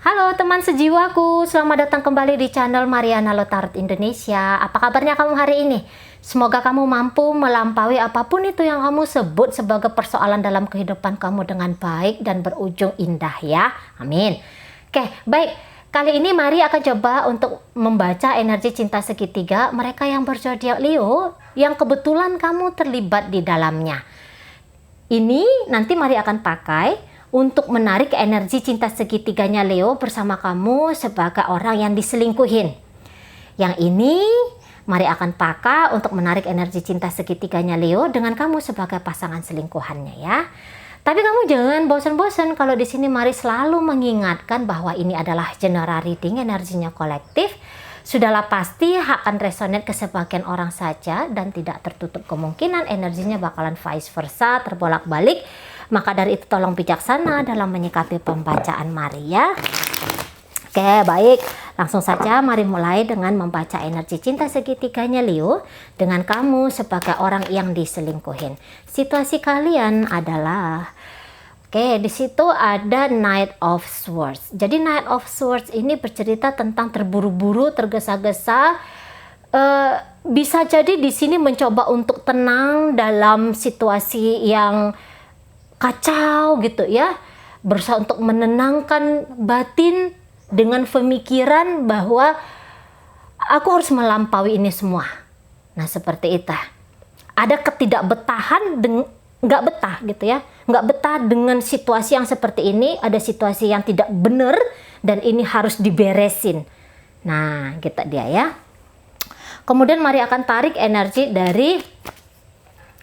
Halo teman sejiwaku, selamat datang kembali di channel Mariana Lotarot Indonesia. Apa kabarnya kamu hari ini? Semoga kamu mampu melampaui apapun itu yang kamu sebut sebagai persoalan dalam kehidupan kamu dengan baik dan berujung indah ya. Amin. Oke, baik. Kali ini mari akan coba untuk membaca energi cinta segitiga mereka yang berzodiak Leo yang kebetulan kamu terlibat di dalamnya. Ini nanti mari akan pakai untuk menarik energi cinta segitiganya Leo bersama kamu sebagai orang yang diselingkuhin. Yang ini mari akan pakai untuk menarik energi cinta segitiganya Leo dengan kamu sebagai pasangan selingkuhannya ya. Tapi kamu jangan bosan-bosan kalau di sini mari selalu mengingatkan bahwa ini adalah general reading, energinya kolektif. Sudahlah pasti akan resonate ke sebagian orang saja dan tidak tertutup kemungkinan energinya bakalan vice versa, terbolak-balik. Maka dari itu tolong bijaksana dalam menyikapi pembacaan mari ya. Oke, baik. Langsung saja mari mulai dengan membaca energi cinta segitiganya Leo dengan kamu sebagai orang yang diselingkuhin. Situasi kalian adalah di situ ada Knight of Swords. Jadi Knight of Swords ini bercerita tentang terburu-buru, tergesa-gesa. Bisa jadi di sini mencoba untuk tenang dalam situasi yang kacau gitu ya, berusaha untuk menenangkan batin dengan pemikiran bahwa aku harus melampaui ini semua. Nah seperti itu, ada ketidakbetahan, nggak betah gitu ya, nggak betah dengan situasi yang seperti ini, ada situasi yang tidak benar dan ini harus diberesin. Nah gitu dia ya. Kemudian mari akan tarik energi dari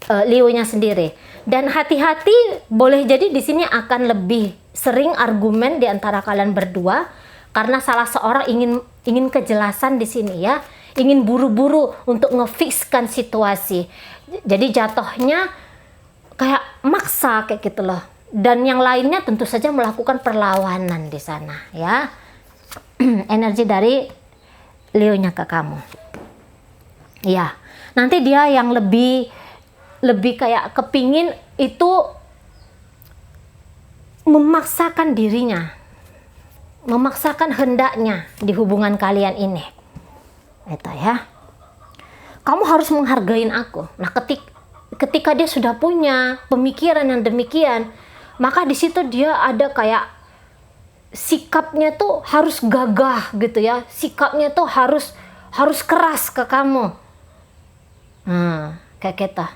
Leo-nya sendiri. Dan hati-hati, boleh jadi di sini akan lebih sering argumen di antara kalian berdua karena salah seorang ingin kejelasan di sini ya, ingin buru-buru untuk ngefixkan situasi. Jadi jatuhnya kayak maksa kayak gitu loh. Dan yang lainnya tentu saja melakukan perlawanan di sana ya. Energi dari Leo-nya ke kamu. Ya, nanti dia yang lebih kayak kepingin itu memaksakan dirinya, memaksakan hendaknya di hubungan kalian ini. Itu ya. Kamu harus menghargain aku. Nah, ketika dia sudah punya pemikiran yang demikian, maka di situ dia ada kayak sikapnya tuh harus gagah gitu ya. Sikapnya tuh harus keras ke kamu. Kayak kita.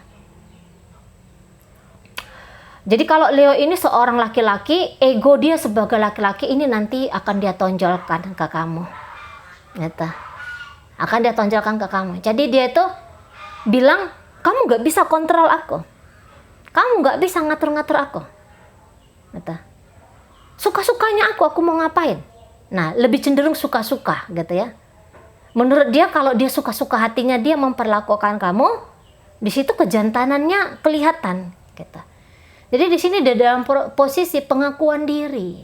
Jadi kalau Leo ini seorang laki-laki, ego dia sebagai laki-laki ini nanti akan dia tonjolkan ke kamu. Gitu. Akan dia tonjolkan ke kamu. Jadi dia itu bilang, kamu gak bisa kontrol aku. Kamu gak bisa ngatur-ngatur aku. Gitu. Suka-sukanya aku mau ngapain. Nah, lebih cenderung suka-suka gitu ya. Menurut dia kalau dia suka-suka hatinya dia memperlakukan kamu, di situ kejantanannya kelihatan gitu. Jadi di sini dia dalam posisi pengakuan diri,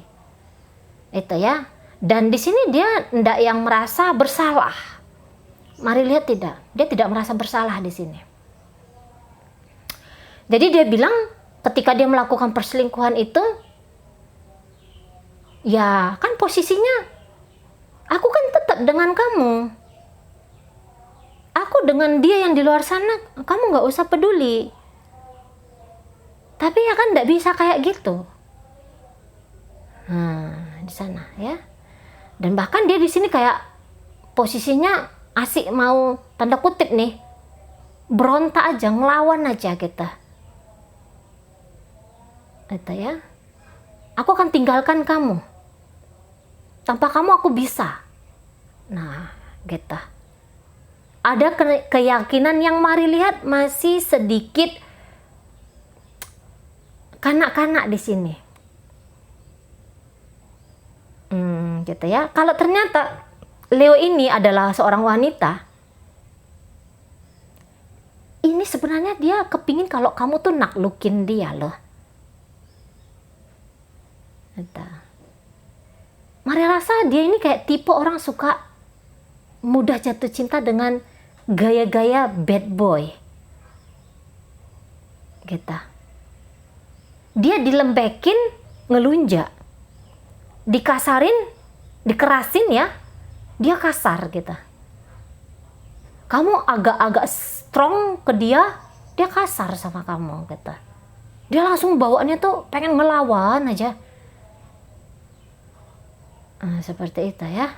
itu ya. Dan di sini dia tidak yang merasa bersalah. Mari lihat tidak, dia tidak merasa bersalah di sini. Jadi dia bilang ketika dia melakukan perselingkuhan itu, ya kan posisinya, aku kan tetap dengan kamu. Aku dengan dia yang di luar sana, kamu nggak usah peduli. Tapi ya kan tidak bisa kayak gitu. Di sana ya. Dan bahkan dia di sini kayak posisinya asik mau tanda kutip nih, berontak aja, ngelawan aja gitu. Itu ya. Aku akan tinggalkan kamu. Tanpa kamu aku bisa. Nah, gitu. Ada keyakinan yang mari lihat masih sedikit kanak-kanak di sini. Gitu ya. Kalau ternyata Leo ini adalah seorang wanita, ini sebenarnya dia kepingin kalau kamu tuh naklukin dia loh. Gitu. Mari rasa dia ini kayak tipe orang suka mudah jatuh cinta dengan gaya-gaya bad boy. Gitu. Dia dilembekin, ngelunjak. Dikasarin, dikerasin ya, dia kasar gitu. Kamu agak-agak strong ke dia, dia kasar sama kamu gitu. Dia langsung bawaannya tuh pengen ngelawan aja. Nah, seperti itu ya.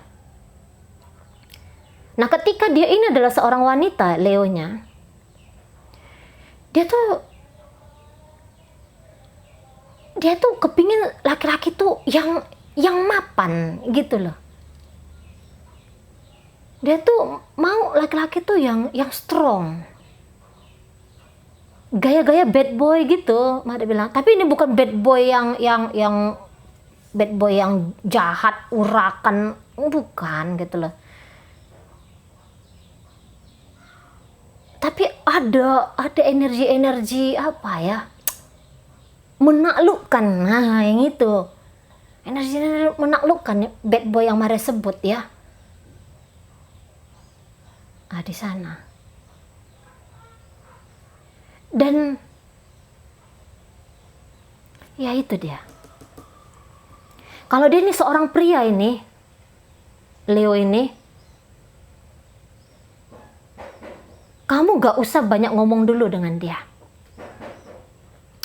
Nah, ketika dia ini adalah seorang wanita, Leonya, dia tuh kepingin laki-laki tuh yang mapan gitu loh. Dia tuh mau laki-laki tuh yang strong, gaya-gaya bad boy gitu, Mada bilang. Tapi ini bukan bad boy yang bad boy yang jahat, urakan, bukan gitu loh. Tapi ada energi apa ya, menaklukkan. Nah, yang itu energi menaklukkan bad boy yang Mada sebut ya. Di sana. Dan ya itu dia. Kalau dia ini seorang pria ini, Leo ini, kamu gak usah banyak ngomong dulu dengan dia.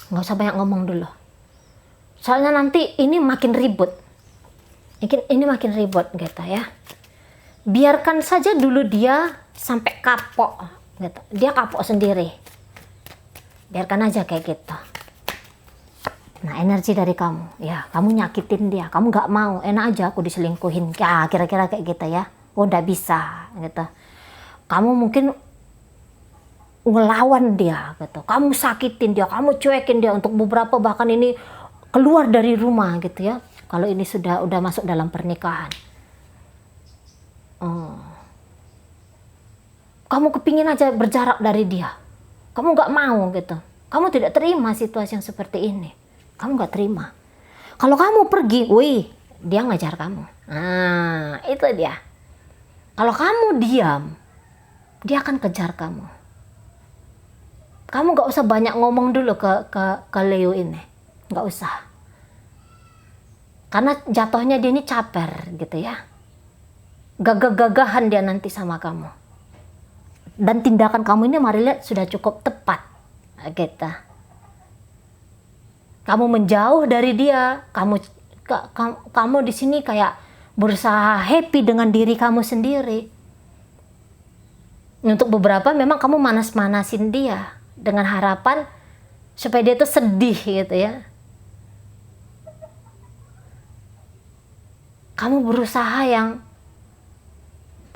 Gak usah banyak ngomong dulu. Soalnya nanti ini makin ribut. Ini makin ribut gitu ya. Biarkan saja dulu dia sampai kapok gitu. Dia kapok sendiri. Biarkan aja kayak gitu. Nah, energi dari kamu, ya kamu nyakitin dia, kamu gak mau, enak aja aku diselingkuhin, ya kira-kira kayak gitu ya. Oh, udah bisa gitu. Kamu mungkin ngelawan dia gitu, kamu sakitin dia, kamu cuekin dia untuk beberapa, bahkan ini keluar dari rumah gitu ya. Kalau ini udah masuk dalam pernikahan. Kamu kepingin aja berjarak dari dia, kamu gak mau gitu, kamu tidak terima situasi yang seperti ini, kamu gak terima. Kalau kamu pergi, wih, dia ngajar kamu. Nah, itu dia. Kalau kamu diam, dia akan kejar kamu. Kamu gak usah banyak ngomong dulu ke Leo ini, gak usah, karena jatuhnya dia ini caper gitu ya. Gagah-gagahan dia nanti sama kamu. Dan tindakan kamu ini mari lihat sudah cukup tepat gitu. Kamu menjauh dari dia, kamu di sini kayak berusaha happy dengan diri kamu sendiri. Untuk beberapa memang kamu manas-manasin dia dengan harapan supaya dia tuh sedih gitu ya. Kamu berusaha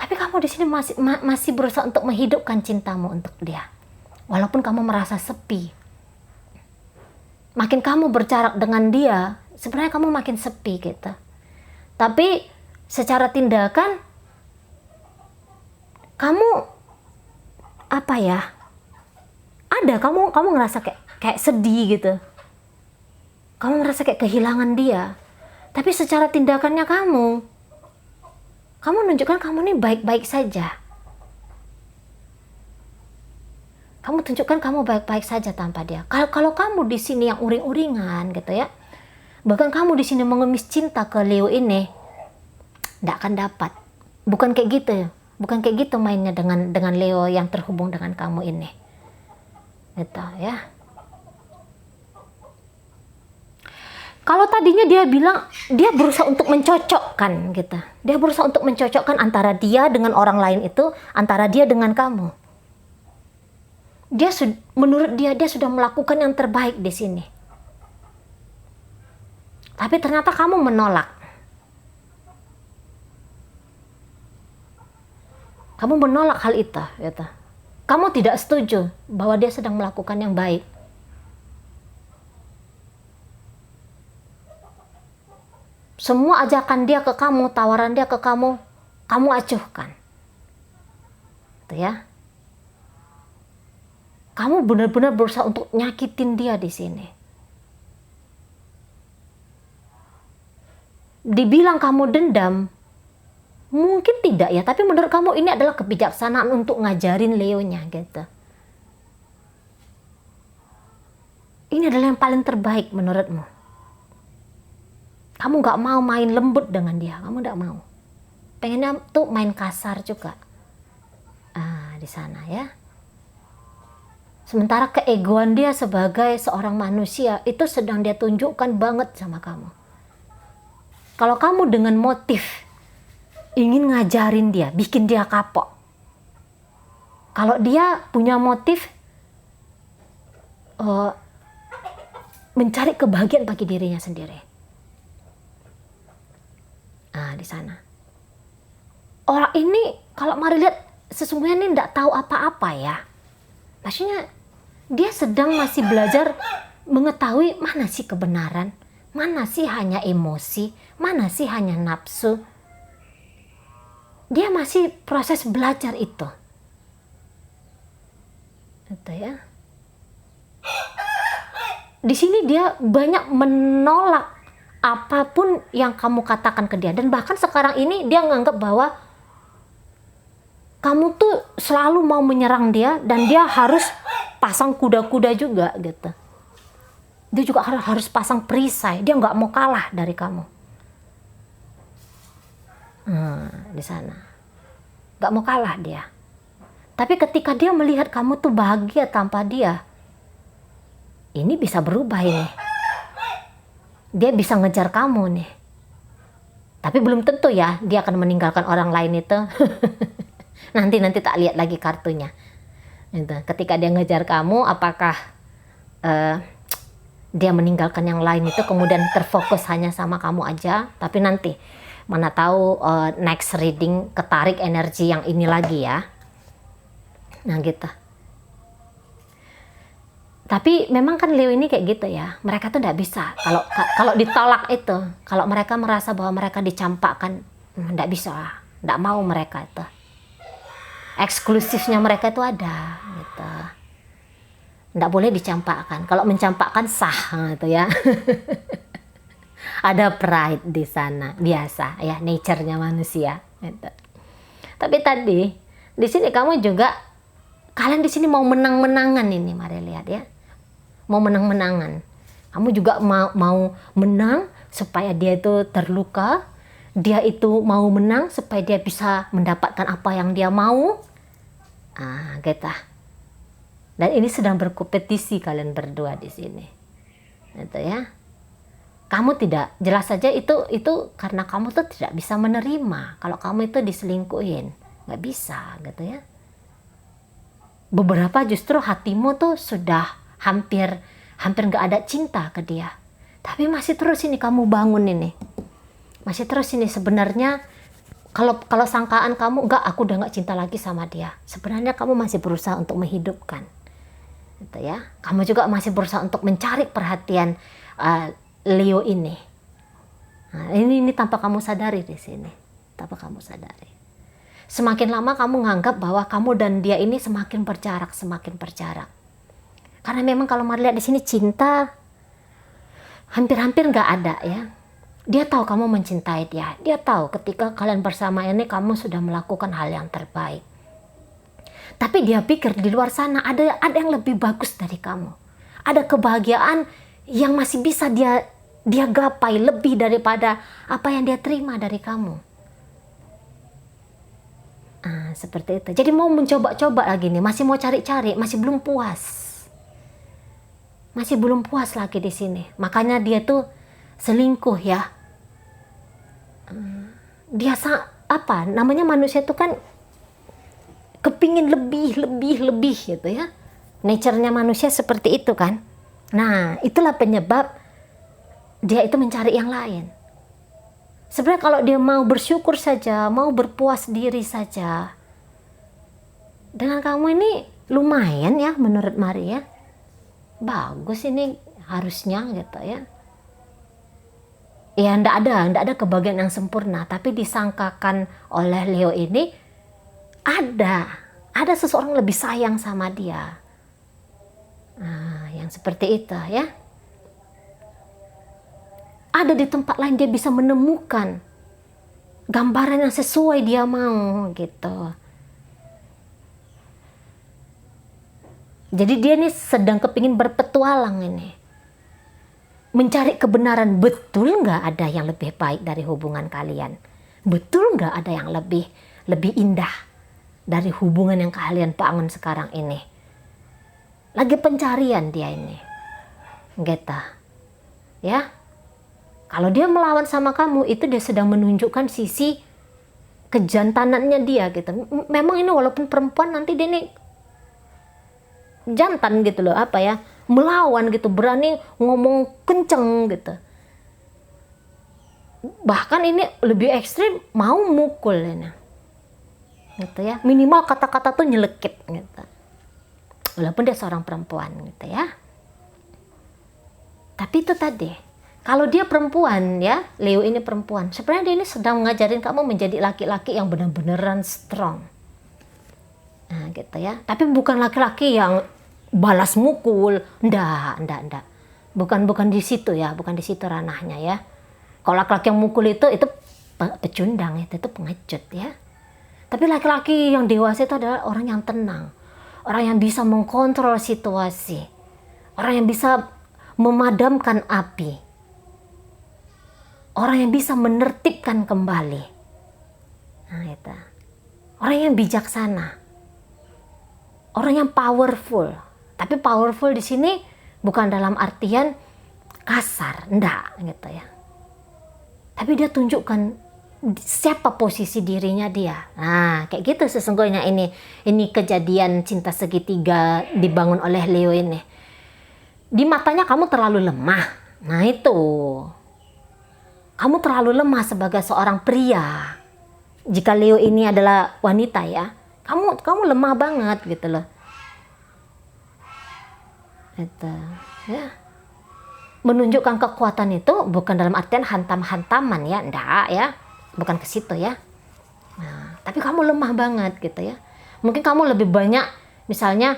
tapi kamu di sini masih berusaha untuk menghidupkan cintamu untuk dia, walaupun kamu merasa sepi. Makin kamu berjarak dengan dia, sebenarnya kamu makin sepi gitu. Tapi secara tindakan kamu apa ya? Kamu ngerasa kayak sedih gitu. Kamu merasa kayak kehilangan dia. Tapi secara tindakannya kamu menunjukkan kamu ini baik-baik saja. Kamu tunjukkan kamu baik-baik saja tanpa dia. Kalau kamu di sini yang uring-uringan gitu ya, bahkan kamu di sini mengemis cinta ke Leo ini, tidak akan dapat. Bukan kayak gitu mainnya dengan Leo yang terhubung dengan kamu ini, gitu ya. Kalau tadinya dia bilang dia berusaha untuk mencocokkan gitu, dia berusaha untuk mencocokkan antara dia dengan orang lain itu, antara dia dengan kamu. Menurut dia sudah melakukan yang terbaik di sini. Tapi ternyata kamu menolak. Kamu menolak hal itu, gitu. Kamu tidak setuju bahwa dia sedang melakukan yang baik. Semua ajakan dia ke kamu, tawaran dia ke kamu, kamu acuhkan. Gitu ya. Kamu benar-benar berusaha untuk nyakitin dia di sini. Dibilang kamu dendam, mungkin tidak ya, tapi menurut kamu ini adalah kebijaksanaan untuk ngajarin Leonya gitu. Ini adalah yang paling terbaik menurutmu. Kamu nggak mau main lembut dengan dia, kamu nggak mau. Pengennya tuh main kasar juga. Di sana ya. Sementara keegoan dia sebagai seorang manusia itu sedang dia tunjukkan banget sama kamu. Kalau kamu dengan motif ingin ngajarin dia, bikin dia kapok. Kalau dia punya motif mencari kebahagiaan bagi dirinya sendiri. Di sana. Orang ini kalau mari lihat sesungguhnya ini tidak tahu apa-apa ya. Maksudnya dia sedang masih belajar mengetahui mana sih kebenaran, mana sih hanya emosi, mana sih hanya nafsu. Dia masih proses belajar itu. Itu ya. Di sini dia banyak menolak apapun yang kamu katakan ke dia, dan bahkan sekarang ini dia menganggap bahwa kamu tuh selalu mau menyerang dia dan dia harus pasang kuda-kuda juga gitu. Dia juga harus pasang perisai, dia nggak mau kalah dari kamu. Di sana nggak mau kalah dia. Tapi ketika dia melihat kamu tuh bahagia tanpa dia, ini bisa berubah ini. Dia bisa ngejar kamu nih. Tapi belum tentu ya dia akan meninggalkan orang lain itu. Nanti tak lihat lagi kartunya. Gitu. Ketika dia ngejar kamu, apakah dia meninggalkan yang lain itu kemudian terfokus hanya sama kamu aja? Tapi nanti mana tahu next reading ketarik energi yang ini lagi ya. Nah gitu. Tapi memang kan Leo ini kayak gitu ya. Mereka tuh nggak bisa. Kalau ditolak itu, kalau mereka merasa bahwa mereka dicampakkan, nggak bisa, nggak mau mereka itu. Eksklusifnya mereka itu ada gitu. Nggak boleh dicampakkan. Kalau mencampakkan sah gitu ya. Ada pride di sana, biasa ya, nature-nya manusia gitu. Tapi tadi di sini kamu juga, kalian di sini mau menang-menangan ini, mari lihat ya. Mau menang-menangan. Kamu juga mau menang supaya dia itu terluka. Dia itu mau menang supaya dia bisa mendapatkan apa yang dia mau. Gitu. Dan ini sedang berkompetisi kalian berdua di sini. Gitu ya. Kamu tidak, jelas saja itu karena kamu tuh tidak bisa menerima kalau kamu itu diselingkuhin. Nggak bisa gitu ya. Beberapa justru hatimu tuh sudah hampir nggak ada cinta ke dia. Tapi masih terus ini kamu bangun ini. Masih terus ini sebenarnya kalau sangkaan kamu, enggak, aku udah nggak cinta lagi sama dia. Sebenarnya kamu masih berusaha untuk menghidupkan. Gitu ya. Kamu juga masih berusaha untuk mencari perhatian Leo ini. Nah, ini tanpa kamu sadari di sini. Tanpa kamu sadari. Semakin lama kamu nganggap bahwa kamu dan dia ini semakin berjarak. Karena memang kalau mari lihat di sini cinta hampir-hampir nggak ada ya. Dia tahu kamu mencintai dia. Dia tahu ketika kalian bersama ini kamu sudah melakukan hal yang terbaik. Tapi dia pikir di luar sana ada yang lebih bagus dari kamu. Ada kebahagiaan yang masih bisa dia gapai lebih daripada apa yang dia terima dari kamu. Seperti itu. Jadi mau mencoba-coba lagi nih, masih mau cari-cari, masih belum puas. Masih belum puas lagi di sini. Makanya dia tuh selingkuh ya. Dia namanya manusia itu kan kepingin lebih gitu ya. Nature-nya manusia seperti itu kan. Nah, itulah penyebab dia itu mencari yang lain. Sebenarnya kalau dia mau bersyukur saja, mau berpuas diri saja, dengan kamu ini lumayan ya menurut Maria. Bagus ini harusnya gitu ya. Ya ndak ada kebahagiaan yang sempurna, tapi disangkakan oleh Leo ini ada seseorang lebih sayang sama dia. Yang seperti itu ya. Ada di tempat lain dia bisa menemukan gambaran yang sesuai dia mau gitu. Jadi dia nih sedang kepingin berpetualang ini. mencari kebenaran. Betul nggak ada yang lebih baik dari hubungan kalian? Betul nggak ada yang lebih indah dari hubungan yang kalian bangun sekarang ini? Lagi pencarian dia ini, gitu ya. Kalau dia melawan sama kamu, itu dia sedang menunjukkan sisi kejantanannya dia gitu. Memang ini walaupun perempuan, nanti dia nih jantan gitu loh, apa ya, melawan gitu, berani ngomong kenceng gitu. Bahkan ini lebih ekstrim, mau mukul ini, gitu ya. Minimal kata-kata tuh nyelekit gitu, walaupun dia seorang perempuan gitu ya. Tapi itu tadi, kalau dia perempuan ya, Leo ini perempuan, sebenarnya dia ini sedang mengajarin kamu menjadi laki-laki yang benar-benaran strong. Nah gitu ya. Tapi bukan laki-laki yang balas mukul, enggak. Bukan di situ ya, bukan di situ ranahnya ya. Kalau laki-laki yang mukul itu pecundang, itu pengecut ya. Tapi laki-laki yang dewasa itu adalah orang yang tenang, orang yang bisa mengkontrol situasi, orang yang bisa memadamkan api, orang yang bisa menertibkan kembali. Nah itu, orang yang bijaksana, orang yang powerful. Tapi powerful di sini bukan dalam artian kasar, enggak gitu ya. Tapi dia tunjukkan siapa posisi dirinya dia. Nah, kayak gitu sesungguhnya ini kejadian cinta segitiga dibangun oleh Leo ini. Di matanya kamu terlalu lemah. Nah, itu. Kamu terlalu lemah sebagai seorang pria. Jika Leo ini adalah wanita ya, kamu lemah banget gitu loh. Itu, ya. Menunjukkan kekuatan itu bukan dalam artian hantam-hantaman ya, enggak ya, bukan ke situ ya. Nah, tapi kamu lemah banget gitu ya. Mungkin kamu lebih banyak misalnya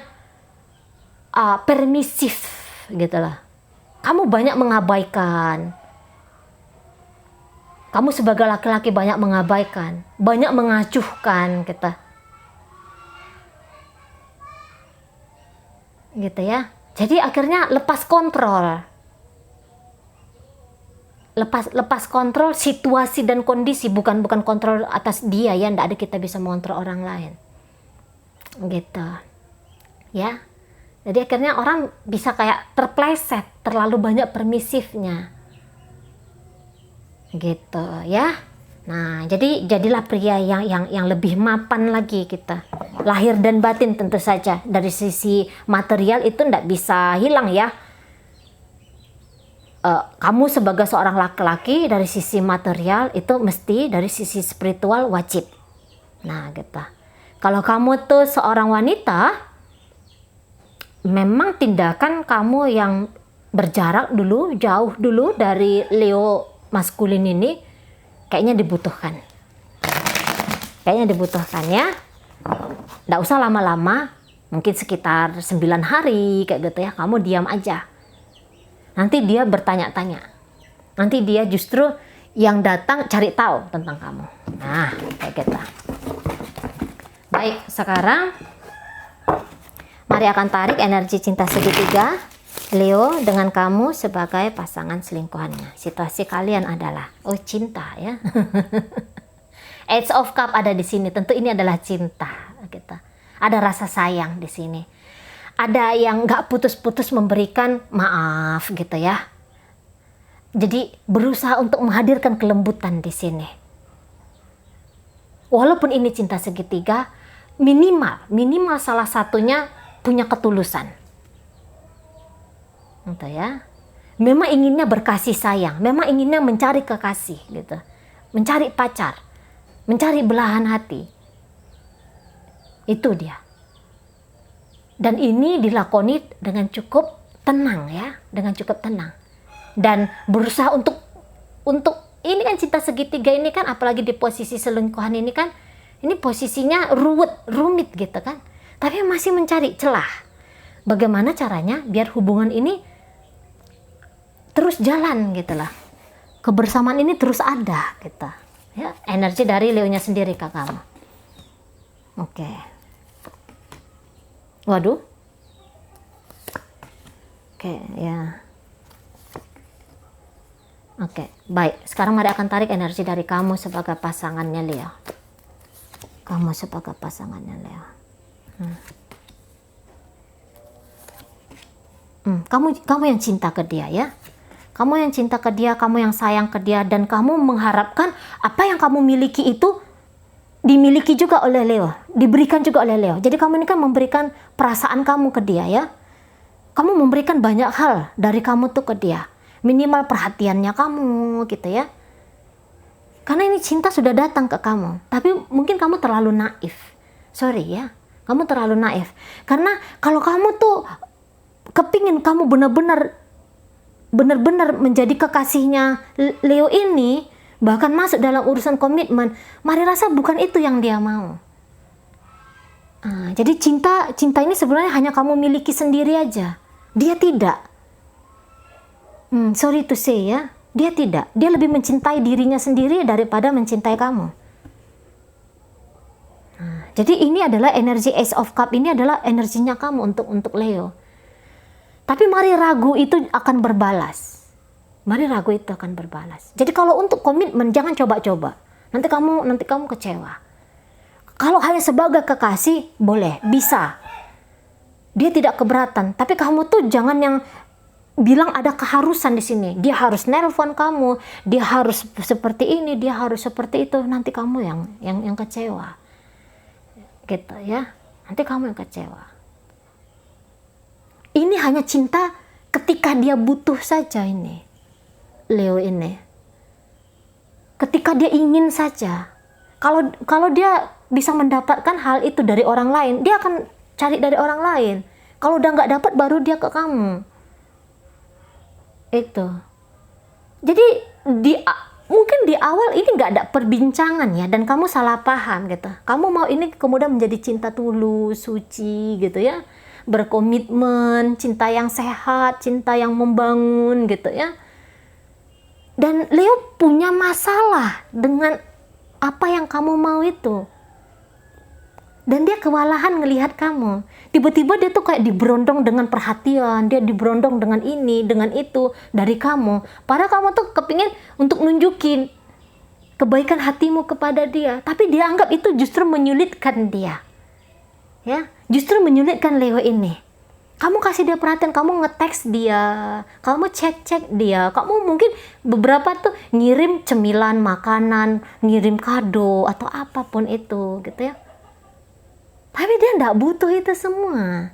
permisif gitu lah. Kamu banyak mengabaikan. Kamu sebagai laki-laki banyak mengabaikan, banyak mengacuhkan kita. Gitu ya. Jadi akhirnya lepas kontrol. Lepas kontrol situasi dan kondisi, bukan kontrol atas dia ya, ndak ada kita bisa mengontrol orang lain gitu ya. Jadi akhirnya orang bisa kayak terpleset, terlalu banyak permisifnya gitu ya. Nah jadilah pria yang lebih mapan lagi kita, lahir dan batin tentu saja. Dari sisi material itu ndak bisa hilang ya. Kamu sebagai seorang laki-laki dari sisi material itu mesti, dari sisi spiritual wajib. Nah gitu. Kalau kamu tuh seorang wanita, memang tindakan kamu yang berjarak dulu, jauh dulu dari Leo maskulin ini kayaknya dibutuhkan. Kayaknya dibutuhkan ya. Nggak usah lama-lama, mungkin sekitar 9 hari kayak gitu ya, kamu diam aja. Nanti dia bertanya-tanya. Nanti dia justru yang datang cari tahu tentang kamu. Nah, kayak gitu. Baik, sekarang mari akan tarik energi cinta segitiga Leo dengan kamu sebagai pasangan selingkuhannya. Situasi kalian adalah cinta ya. Eight of Cup ada di sini. Tentu ini adalah cinta gitu. Ada rasa sayang di sini. Ada yang nggak putus-putus memberikan maaf gitu ya. Jadi berusaha untuk menghadirkan kelembutan di sini. Walaupun ini cinta segitiga, minimal salah satunya punya ketulusan. Gitu ya. Memang inginnya berkasih sayang, memang inginnya mencari kekasih gitu. Mencari pacar, mencari belahan hati. Itu dia. Dan ini dilakoni dengan cukup tenang ya, dengan cukup tenang. Dan berusaha untuk ini kan cinta segitiga ini kan, apalagi di posisi selingkuhan ini kan, ini posisinya rumit gitu kan. Tapi masih mencari celah. Bagaimana caranya biar hubungan ini terus jalan gitu lah. Kebersamaan ini terus ada gitu. Ya, energi dari Leonya sendiri ke kamu. Oke. Waduh. Oke, ya. Oke, baik. Sekarang mari akan tarik energi dari kamu sebagai pasangannya Leo. Kamu sebagai pasangannya Leo. Kamu yang cinta ke dia ya. Kamu yang cinta ke dia, kamu yang sayang ke dia, dan kamu mengharapkan apa yang kamu miliki itu dimiliki juga oleh Leo, diberikan juga oleh Leo. Jadi kamu ini kan memberikan perasaan kamu ke dia ya. Kamu memberikan banyak hal dari kamu tuh ke dia. Minimal perhatiannya kamu gitu ya. Karena ini cinta sudah datang ke kamu. Tapi mungkin kamu terlalu naif. Sorry ya, kamu terlalu naif. Karena kalau kamu tuh kepingin kamu benar-benar menjadi kekasihnya Leo ini, bahkan masuk dalam urusan komitmen, mari rasa bukan itu yang dia mau. Jadi cinta ini sebenarnya hanya kamu miliki sendiri aja. Dia tidak. Sorry to say ya, dia tidak. Dia lebih mencintai dirinya sendiri daripada mencintai kamu. Jadi ini adalah energi Ace of Cup, ini adalah energinya kamu untuk Leo. Tapi mari ragu itu akan berbalas. Mari ragu itu akan berbalas. Jadi kalau untuk komitmen jangan coba-coba. Nanti kamu kecewa. Kalau hanya sebagai kekasih boleh, bisa. Dia tidak keberatan. Tapi kamu tuh jangan yang bilang ada keharusan di sini. Dia harus nelpon kamu, dia harus seperti ini, dia harus seperti itu. Nanti kamu yang kecewa. Gitu ya. Nanti kamu yang kecewa. Ini hanya cinta ketika dia butuh saja ini. Leo ini. Ketika dia ingin saja. Kalau dia bisa mendapatkan hal itu dari orang lain, dia akan cari dari orang lain. Kalau udah nggak dapat, baru dia ke kamu. Itu. Jadi mungkin di awal ini nggak ada perbincangan ya, dan kamu salah paham gitu. Kamu mau ini kemudian menjadi cinta tulus, suci gitu ya. Berkomitmen, cinta yang sehat, cinta yang membangun gitu ya. Dan Leo punya masalah dengan apa yang kamu mau itu. Dan dia kewalahan ngelihat kamu. Tiba-tiba dia tuh kayak diberondong dengan perhatian, dia diberondong dengan ini, dengan itu dari kamu. Padahal kamu tuh kepingin untuk nunjukin kebaikan hatimu kepada dia, tapi dia anggap itu justru menyulitkan dia. Ya, justru menyulitkan Leo ini. Kamu kasih dia perhatian, kamu nge-text dia, kamu cek dia, kamu mungkin beberapa tuh ngirim cemilan, makanan, ngirim kado atau apapun itu gitu ya. Tapi dia nggak butuh itu semua.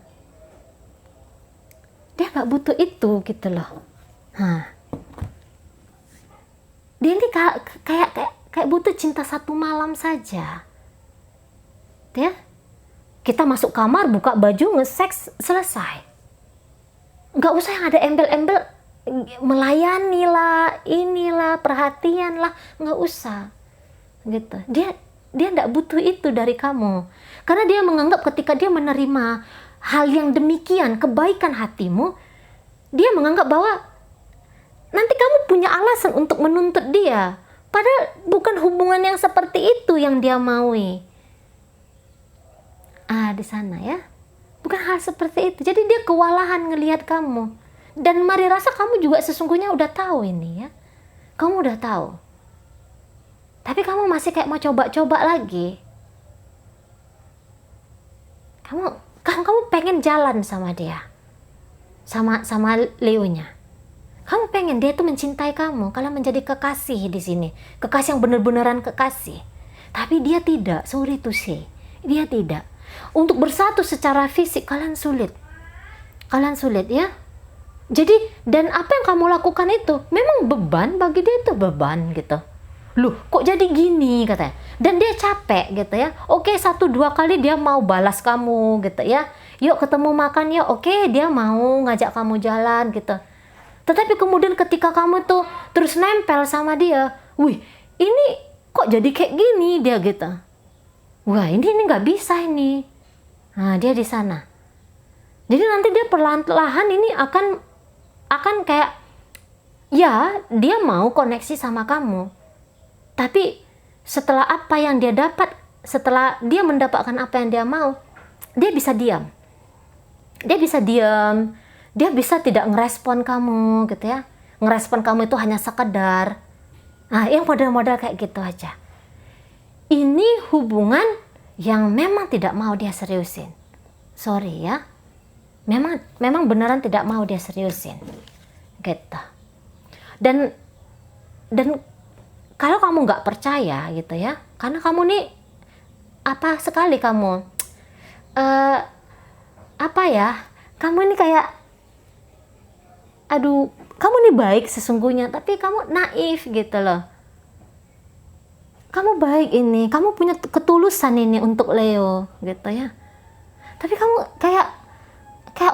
Dia nggak butuh itu gitu loh. Dia ini kayak butuh cinta satu malam saja. Ya. Kita masuk kamar, buka baju, nge-seks, selesai. Nggak usah yang ada embel-embel, melayani lah, inilah, perhatian lah, nggak usah. Gitu. Dia nggak butuh itu dari kamu. Karena dia menganggap ketika dia menerima hal yang demikian, kebaikan hatimu, dia menganggap bahwa nanti kamu punya alasan untuk menuntut dia. Padahal bukan hubungan yang seperti itu yang dia maui. Di sana ya, bukan hal seperti itu. Jadi dia kewalahan ngelihat kamu. Dan mari rasa kamu juga sesungguhnya udah tahu ini ya. Kamu udah tahu. Tapi kamu masih kayak mau coba-coba lagi. Kamu pengen jalan sama dia. Sama Leonya. Kamu pengen dia tuh mencintai kamu, kalian menjadi kekasih di sini. Kekasih yang benar-benaran kekasih. Tapi dia tidak, sorry to say. Dia tidak. Untuk bersatu secara fisik kalian sulit ya. Jadi dan apa yang kamu lakukan itu memang beban bagi dia, itu beban gitu. Loh kok jadi gini katanya. Dan dia capek gitu ya. Oke 1-2 kali dia mau balas kamu gitu ya. Yuk ketemu makan ya. Oke dia mau ngajak kamu jalan gitu. Tetapi kemudian ketika kamu tuh terus nempel sama dia, wih ini kok jadi kayak gini dia gitu. Wah ini nggak bisa ini. Nah dia di sana. Jadi nanti dia perlahan-lahan ini akan kayak ya dia mau koneksi sama kamu. Tapi setelah apa yang dia dapat, setelah dia mendapatkan apa yang dia mau, dia bisa diam. Dia bisa tidak ngerespon kamu gitu ya. ngerespon kamu itu hanya sekedar, nah yang model-model kayak gitu aja. Ini hubungan yang memang tidak mau dia seriusin. Sorry ya, memang beneran tidak mau dia seriusin gitu. Dan kalau kamu nggak percaya gitu ya, karena kamu nih apa sekali kamu apa ya, kamu ini kayak aduh, kamu nih baik sesungguhnya, tapi kamu naif gitu loh. Kamu baik ini, kamu punya ketulusan ini untuk Leo gitu ya, tapi kamu kayak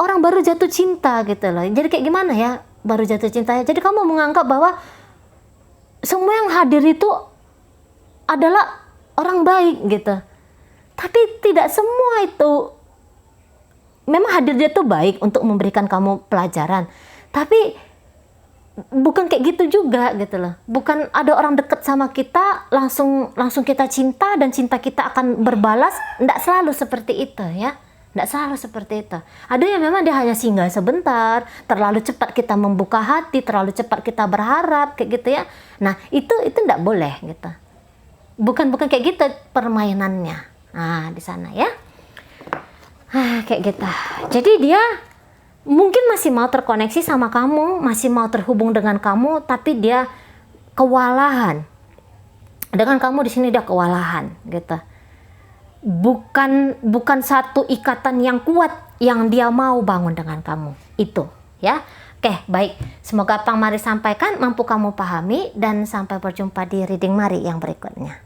orang baru jatuh cinta gitu loh. Jadi kayak gimana ya baru jatuh cinta ya, jadi kamu menganggap bahwa semua yang hadir itu adalah orang baik gitu. Tapi tidak semua itu. Memang hadir dia tuh baik untuk memberikan kamu pelajaran, tapi bukan kayak gitu juga gitu loh. Bukan ada orang deket sama kita langsung kita cinta dan cinta kita akan berbalas. Nggak selalu seperti itu ya. Nggak selalu seperti itu. Ada yang memang dia hanya singgah sebentar, terlalu cepat kita membuka hati, terlalu cepat kita berharap kayak gitu ya. Nah itu nggak boleh gitu. Bukan kayak gitu permainannya. Nah di sana ya. Kayak gitu. Jadi dia mungkin masih mau terkoneksi sama kamu, masih mau terhubung dengan kamu, tapi dia kewalahan. Dengan kamu di sini dia kewalahan gitu. Bukan satu ikatan yang kuat yang dia mau bangun dengan kamu. Itu ya. Oke, baik. Semoga apa yang Mari sampaikan mampu kamu pahami, dan sampai berjumpa di reading Mari yang berikutnya.